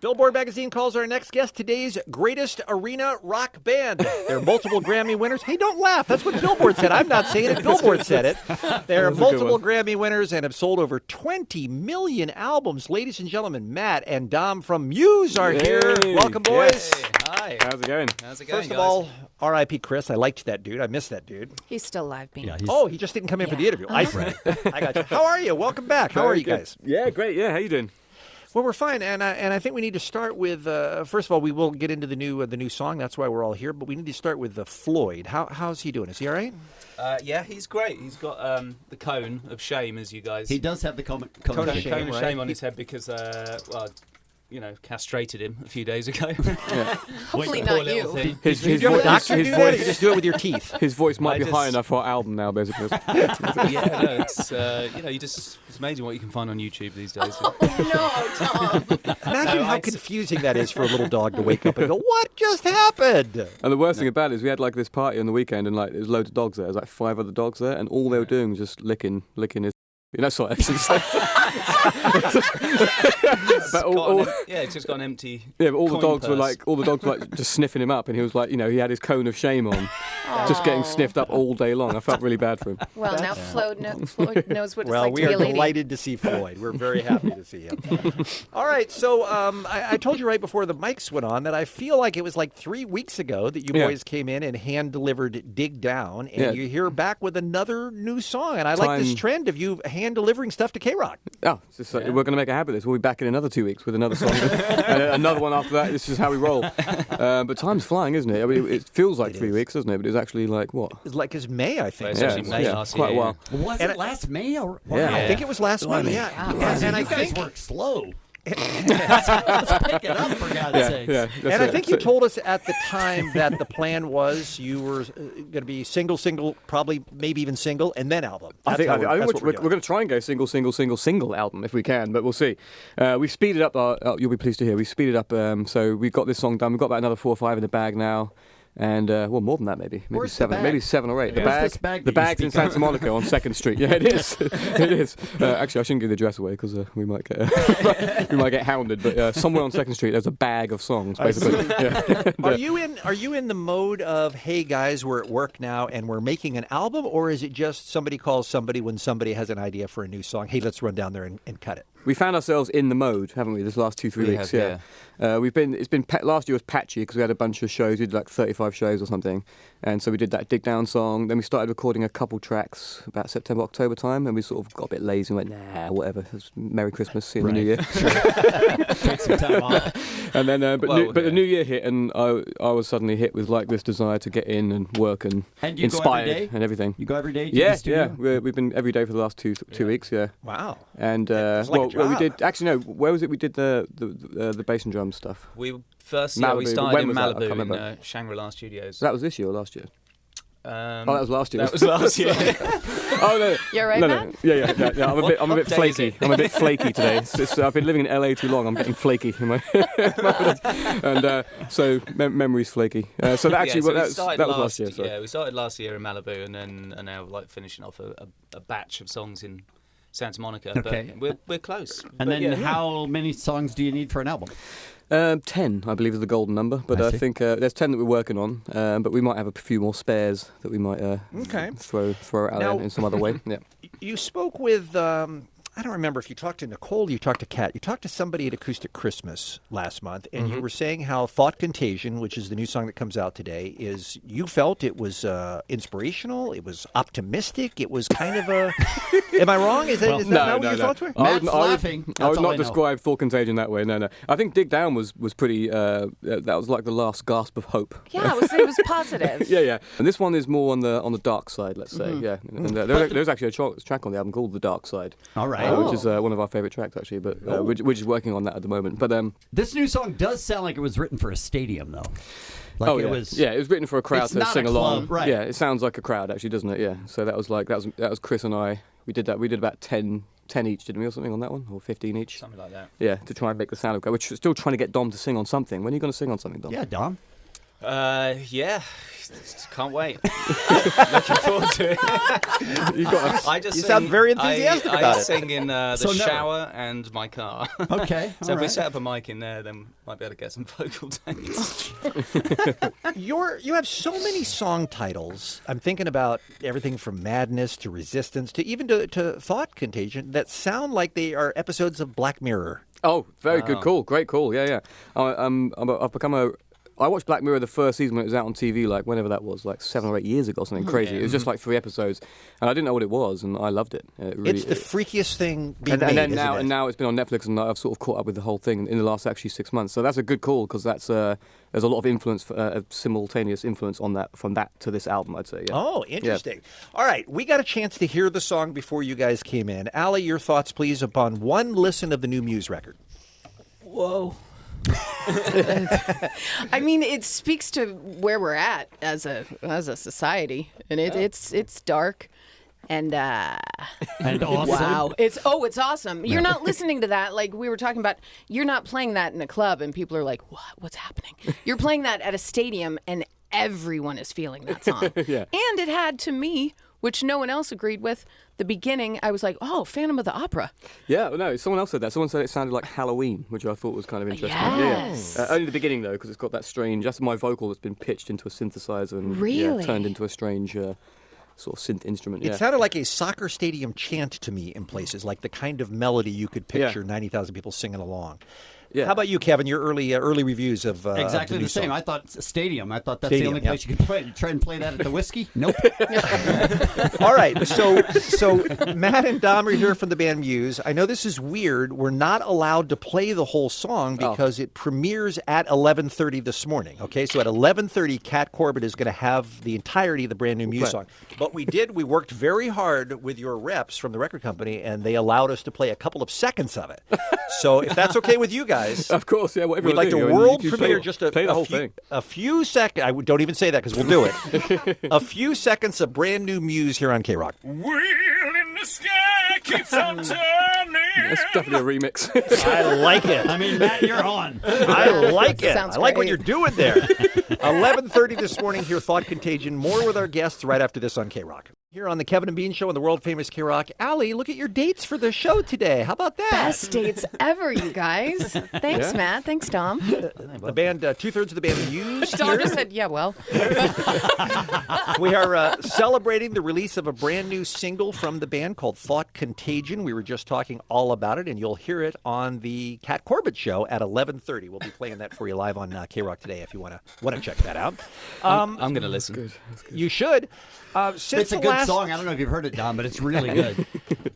Billboard magazine calls our next guest today's greatest arena rock band. They're multiple Grammy winners. Hey, don't laugh. That's what Billboard said. I'm not saying it. Billboard said it. They're multiple Grammy winners and have sold over 20 million albums. Ladies and gentlemen, Matt and Dom from Muse are here. Welcome, boys. Hey. Hi. How's it going? First of all, R.I.P. Chris. I liked that dude. I missed that dude. He's still alive, Bean. Yeah, he just didn't come in for the interview. I got you. How are you? Welcome back. How are you guys? Yeah, great. Yeah, how you doing? Well, we're fine, and I think we need to start with first of all, we will get into the new song. That's why we're all here. But we need to start with Floyd. How's he doing? Is he all right? Yeah, he's great. He's got the cone of shame, as you guys. He does have the cone of of shame, shame. on his head because castrated him a few days ago. Hopefully not you. His Did you have a doctor do that, or you just do it with your teeth? His voice might be high enough for our album now, basically. It's it's amazing what you can find on YouTube these days. Oh, no, Tom. Imagine how confusing that is for a little dog to wake up and go, "What just happened?" And the worst thing about it is we had like this party on the weekend, and like there's loads of dogs there. There's like 5 other dogs there, and all they were doing was just licking his. Sorry. It's just got an empty. Yeah, but all the dogs purse. were like just sniffing him up, and he was like, he had his cone of shame on, just getting sniffed up all day long. I felt really bad for him. Well, now Floyd knows what it's Well, like we to be are a lady. delighted to see Floyd. We're very happy to see him. All right, so I told you right before the mics went on that I feel like it was like 3 weeks ago that you boys came in and hand-delivered Dig Down, and you're here back with another new song. And I like this trend of you hand-delivering stuff to KROQ. Oh, it's just, we're going to make a habit of this. We'll be back in another 2 weeks with another song. And another one after that. This is how we roll. But time's flying, isn't it? I mean, it feels like 3 weeks, doesn't it? But it's actually like, what? It's like it's May, I think. It's actually May last quite year. a while. Was it last May? Or I think it was last May. Yeah. And I you guys think work slow. Let's pick it up, for God's sakes. Yeah, and I think you told us at the time that the plan was you were going to be single, probably maybe even single, and then album. I think we're going to try and go single album if we can, but we'll see. We've speeded up. You'll be pleased to hear. We've speeded up. So we've got this song done. We've got about another 4 or 5 in the bag now. And more than that, maybe Where's 7, maybe 7 or 8. Yeah. The bag's in Santa Monica on 2nd Street. Yeah, it is. It is. Actually, I shouldn't give the address away because we might get hounded. But somewhere on 2nd Street, there's a bag of songs, basically. Are you in the mode of, hey guys, we're at work now and we're making an album, or is it just somebody calls somebody when somebody has an idea for a new song? Hey, let's run down there and cut it. We found ourselves in the mode, haven't we? This last 2-3 weeks. Last year was patchy because we had a bunch of shows. We did like 35 shows or something, and so we did that Dig Down song. Then we started recording a couple tracks about September, October time, and we sort of got a bit lazy and went, nah, whatever. Merry Christmas, see you in the New Year. Take some time off. And then, the New Year hit, and I was suddenly hit with like this desire to get in and work and you inspired go every day? and everything. You go every day? Yeah. We've been every day for the last two weeks. Yeah. Wow. And we did actually no. Where was it? We did the bass and drum stuff. We started when in was that? I can't Malibu remember. in Shangri-La Studios. So that was this year or last year? That was last year. That was last year. Oh no! You're right, no. Matt? Yeah. I'm a bit flaky. I'm a bit flaky today. I've been living in LA too long. I'm getting flaky. And so memory's flaky. So that actually that was last year. Sorry. Yeah, we started last year in Malibu, and then are now like finishing off a batch of songs in Santa Monica. Okay. But we're close. And then how many songs do you need for an album? 10, I believe, is the golden number. But I think there's 10 that we're working on. But we might have a few more spares that we might throw out now, in some other way. Yeah. You spoke with, I don't remember if you talked to Nicole, you talked to Kat, you talked to somebody at Acoustic Christmas last month, and you were saying how Thought Contagion, which is the new song that comes out today, you felt it was inspirational, it was optimistic, it was kind of a... Am I wrong? Is that not what your thoughts were? Matt's laughing. I would not describe Thought Contagion that way, no. I think Dig Down was pretty... that was like the last gasp of hope. Yeah, it was positive. Yeah. And this one is more on the dark side, let's say, yeah. And there's actually a track on the album called The Dark Side. All right. Which is one of our favourite tracks, actually, but we're just working on that at the moment. But this new song does sound like it was written for a stadium, though. It was written for a crowd to sing along. Right. Yeah, it sounds like a crowd, actually, doesn't it? Yeah. So that was Chris and I. We did that. We did about 10 each, didn't we, or something on that one, or 15 each? Something like that. Yeah, to try and make the sound of. We're still trying to get Dom to sing on something. When are you going to sing on something, Dom? Yeah, Dom. Yeah. Can't wait. Looking forward to it. You sound very enthusiastic about it. I sing in the shower and my car. Okay. So if we set up a mic in there, then might be able to get some vocal takes. You have so many song titles. I'm thinking about everything from Madness to Resistance to even to Thought Contagion that sound like they are episodes of Black Mirror. Oh, very good call. Great call. Yeah. I've become I watched Black Mirror the first season when it was out on TV, like whenever that was, like 7 or 8 years ago or something crazy. It was just like 3 episodes, and I didn't know what it was, and I loved it. It's the freakiest thing being made, and now it's been on Netflix, and I've sort of caught up with the whole thing in the last actually 6 months. So that's a good call because there's a lot of influence, simultaneous influence on that from that to this album, I'd say. Yeah. Oh, interesting. Yeah. All right, we got a chance to hear the song before you guys came in. Allie, your thoughts, please, upon one listen of the new Muse record. Whoa. I mean, it speaks to where we're at as a society, and it's dark and awesome. Wow, it's awesome. You're not listening to that like we were talking about. You're not playing that in a club, and people are like, "What's happening?" You're playing that at a stadium, and everyone is feeling that song. Yeah. And it had, to me, which no one else agreed with, the beginning, I was like, oh, Phantom of the Opera. Yeah, no, someone else said that. Someone said it sounded like Halloween, which I thought was kind of interesting. Yes. Yeah. Only the beginning, though, because it's got that strange... That's my vocal that's been pitched into a synthesizer and Really? turned into a strange sort of synth instrument. It sounded like a soccer stadium chant to me in places, like the kind of melody you could picture 90,000 people singing along. Yeah. How about you, Kevin? Your early reviews of exactly the the same. song. I thought stadium. I thought that's Stadium, the only place you could play. Try and play that at the Whiskey. Nope. All right, so Matt and Dom are here from the band Muse. I know this is weird. We're not allowed to play the whole song because it premieres at 11:30 this morning. Okay, so at 11:30, Kat Corbett is going to have the entirety of the brand new Muse song. But we worked very hard with your reps from the record company, and they allowed us to play a couple of seconds of it. So if that's okay with you guys. Of course, yeah. Whatever we'd like to world premiere just play the whole thing. A few seconds. Don't even say that because we'll do it. A few seconds of brand new Muse here on KROQ. Wheel in the sky keeps on turning. That's definitely a remix. I like it. I mean, Matt, you're on. I like it. Sounds I like what great. you're doing there. 11:30 this morning here, Thought Contagion. More with our guests right after this on KROQ. Here on the Kevin and Bean Show on the world-famous KROQ. Allie, look at your dates for the show today. How about that? Best dates ever, you guys. Thanks, Matt. Thanks, Dom. The band, 2/3 of the band Muse Dom here. just said, yeah, well. We are celebrating the release of a brand new single from the band called Thought Contagion. We were just talking all about it, and you'll hear it on the Kat Corbett Show at 11:30. We'll be playing that for you live on KROQ today if you want to check that out. I'm going to listen. That's good. You should. It's a good song. I don't know if you've heard it, Dom, but it's really good.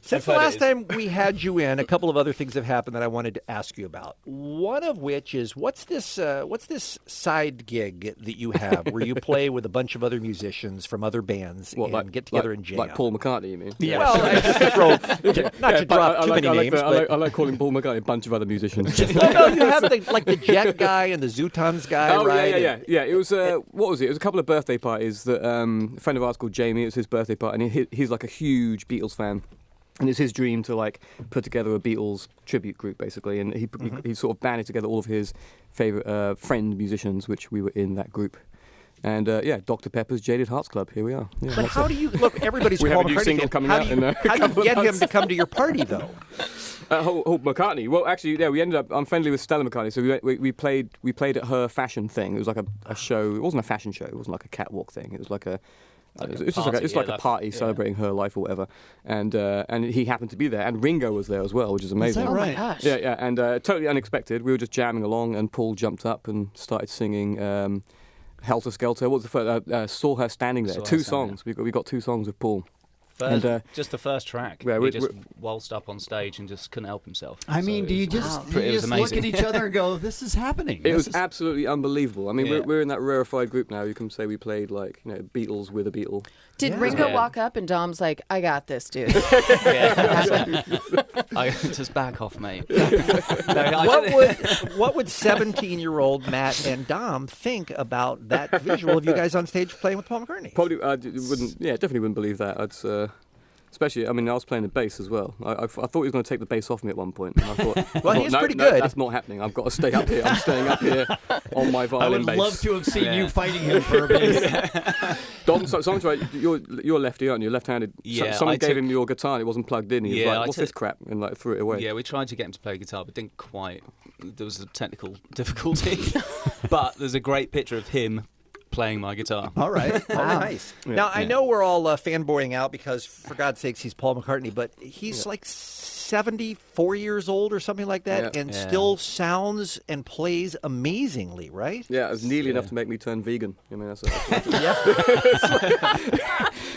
Since the last time we had you in, a couple of other things have happened that I wanted to ask you about. One of which is what's this side gig that you have where you play with a bunch of other musicians from other bands and get together and jam? Like Paul McCartney, you mean? Yeah. Well, I just not to drop too many names. I like calling Paul McCartney a bunch of other musicians. No, you have the Jet guy and the Zootons guy, right? Yeah. It was what was it? It was a couple of birthday parties that a friend of ours called Jamie. It was his birthday party, and he's like a huge Beatles fan. And it's his dream to put together a Beatles tribute group, basically. And he sort of banded together all of his favourite friend musicians, which we were in that group. And Dr. Pepper's Jaded Hearts Club. Here we are. Yeah, but how do you look? Everybody's we Paul have a new McCartney single fan. coming How out do you, in a how do couple you of get him months. to come to your party, though? McCartney. Well, actually, we ended up. I'm friendly with Stella McCartney, so we played at her fashion thing. It was like a show. It wasn't a fashion show. It wasn't like a catwalk thing. It was like a. It's like a party celebrating her life or whatever, and he happened to be there, and Ringo was there as well, which is amazing. Is that right? Oh, my gosh. Yeah, and totally unexpected. We were just jamming along, and Paul jumped up and started singing "Helter Skelter." What was the first? "Saw Her Standing There." Two songs. We got 2 songs with Paul. Just the first track. Yeah, he just waltzed up on stage and just couldn't help himself. I mean, do you just look at each other and go, "This is happening"? It was absolutely unbelievable. I mean, we're in that rarefied group now. You can say we played Beatles with a Beatle. Did Ringo walk up and Dom's like, I got this, dude? Just back off, mate. What would 17-year-old Matt and Dom think about that visual of you guys on stage playing with Paul McCartney? Probably definitely wouldn't believe that. Especially, I mean, I was playing the bass as well. I thought he was going to take the bass off me at one point. And I thought, well, he's no, pretty good. That's not happening. I've got to stay up here. I'm staying up here on my I violin would bass. love to have seen you fighting him for a bass. Dom, someone's right. You're lefty, aren't you? Left-handed. Yeah, Someone gave him your guitar and it wasn't plugged in. He was like, "What's this crap?" And like threw it away. Yeah, we tried to get him to play guitar, but didn't quite. There was a technical difficulty. But there's a great picture of him playing my guitar. All right. Oh, nice. Now, I know we're all fanboying out because, for God's sakes, he's Paul McCartney, but he's like 74 years old or something like that, and still sounds and plays amazingly, right? Yeah, it was nearly enough to make me turn vegan. I mean, that's Yeah.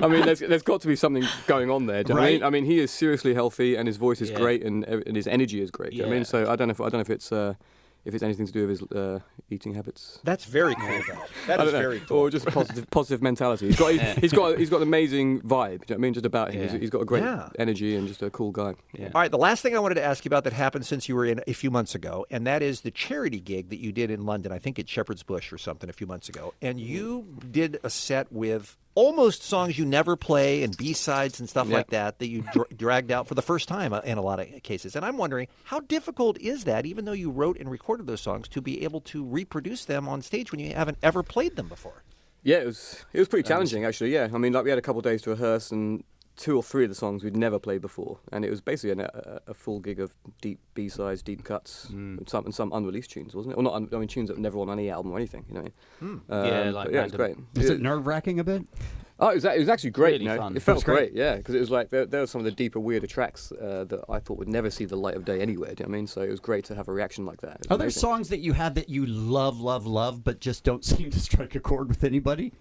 I mean, there's got to be something going on there. Do you know what I mean? I mean, he is seriously healthy, and his voice is great, and his energy is great. Do you know what I mean? So I don't know if it's anything to do with his eating habits. That's very cool, though. That is very cool. Or just a positive mentality. He's got an amazing vibe. Do you know what I mean? Just about him. Yeah. He's got a great energy and just a cool guy. Yeah. All right, the last thing I wanted to ask you about that happened since you were in a few months ago, and that is the charity gig that you did in London, I think at Shepherd's Bush or something a few months ago. And you did a set with almost songs you never play and B-sides and stuff like that you dragged out for the first time in a lot of cases. And I'm wondering, how difficult is that, even though you wrote and recorded those songs, to be able to reproduce them on stage when you haven't ever played them before? Yeah, it was pretty challenging, actually, yeah. I mean, like, we had a couple of days to rehearse, and 2 or 3 of the songs we'd never played before. And it was basically a full gig of deep B-sides, deep cuts, and some unreleased tunes, wasn't it? Or not, tunes that were never on any album or anything, you know. It was great. Was it nerve-wracking a bit? Oh, it was actually great. Really fun. It felt great, yeah, because it was like there were some of the deeper, weirder tracks that I thought would never see the light of day anywhere. Do you know what I mean? So it was great to have a reaction like that. Are there songs that you have that you love, but just don't seem to strike a chord with anybody?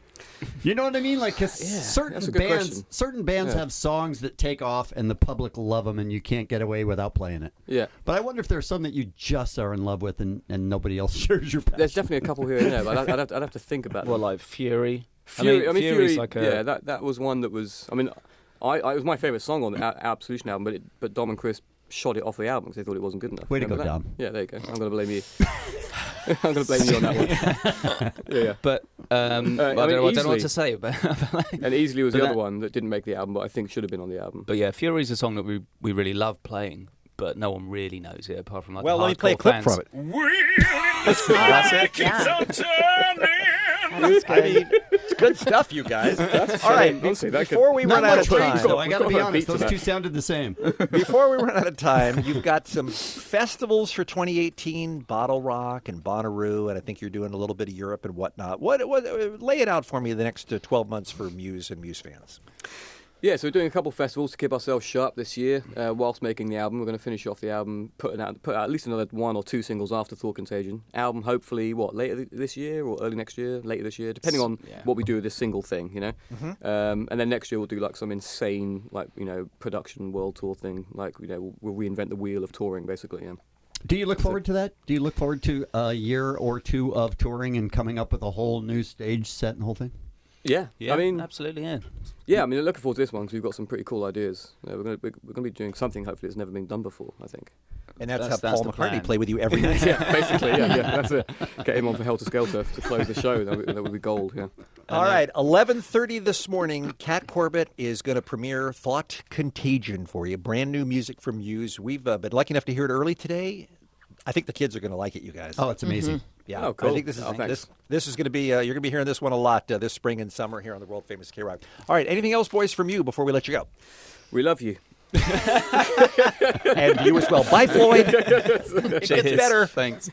You know what I mean? Like, cause certain bands have songs that take off and the public love them, and you can't get away without playing it. Yeah. But I wonder if there's some that you just are in love with, and nobody else shares your passion. There's definitely a couple here and there, but I'd have to think about Well, them. like Fury. Fury's like that was one that was. I mean, it was my favourite song on the Absolution album, but Dom and Chris shot it off the album because they thought it wasn't good enough. Way to go, that? Dom. Yeah, there you go. I'm going to blame you. I'm going to blame you on that one. yeah. But I don't know what to say about And Easily was But the that- other one that didn't make the album, but I think should have been on the album. But yeah, Fury's a song that we really love playing, but no one really knows it apart from like Well, the let me play a hardcore clip fans. from it. Wheel in the sky keeps on turning. I mean, it's good stuff, you guys. All right, honestly, before we run out of time, though, I got to We've be got a honest, beat to those that. two sounded the same. before we run out of time, you've got some festivals for 2018, Bottle Rock and Bonnaroo, and I think you're doing a little bit of Europe and whatnot. What lay it out for me the next 12 months for Muse and Muse fans. Yeah, so we're doing a couple of festivals to keep ourselves sharp this year. Whilst making the album, we're going to finish off the album, put out at least another 1 or 2 singles after Thought Contagion. Album, hopefully, later this year or early next year, later this year, depending on what we do with this single thing, you know. And then next year we'll do like some insane, like, you know, production world tour thing. Like, you know, we'll reinvent the wheel of touring, basically. Yeah. Do you look forward to that? Do you look forward to a year or 2 of touring and coming up with a whole new stage set and the whole thing? Yeah, Yeah, I mean, absolutely, yeah. yeah. I mean, looking forward to this one because we've got some pretty cool ideas. We're going to be doing something hopefully that's never been done before. I think. And that's That's how Paul the McCartney plan. play with you every night. Yeah, basically, yeah. That's it. Get him on for Helter Skelter to close the show. That would be gold. Yeah. All right, 11:30 this morning, Kat Corbett is going to premiere Thought Contagion for you. Brand new music from Muse. We've been lucky enough to hear it early today. I think the kids are going to like it, you guys. Oh, it's amazing. Yeah, Oh, cool. I think this is thanks. this is going to be you're going to be hearing this one a lot this spring and summer here on the world famous KROQ. All right, anything else, boys, from you before we let you go? We love you. And you as well. Bye, Floyd. It gets Cheers. better. Thanks.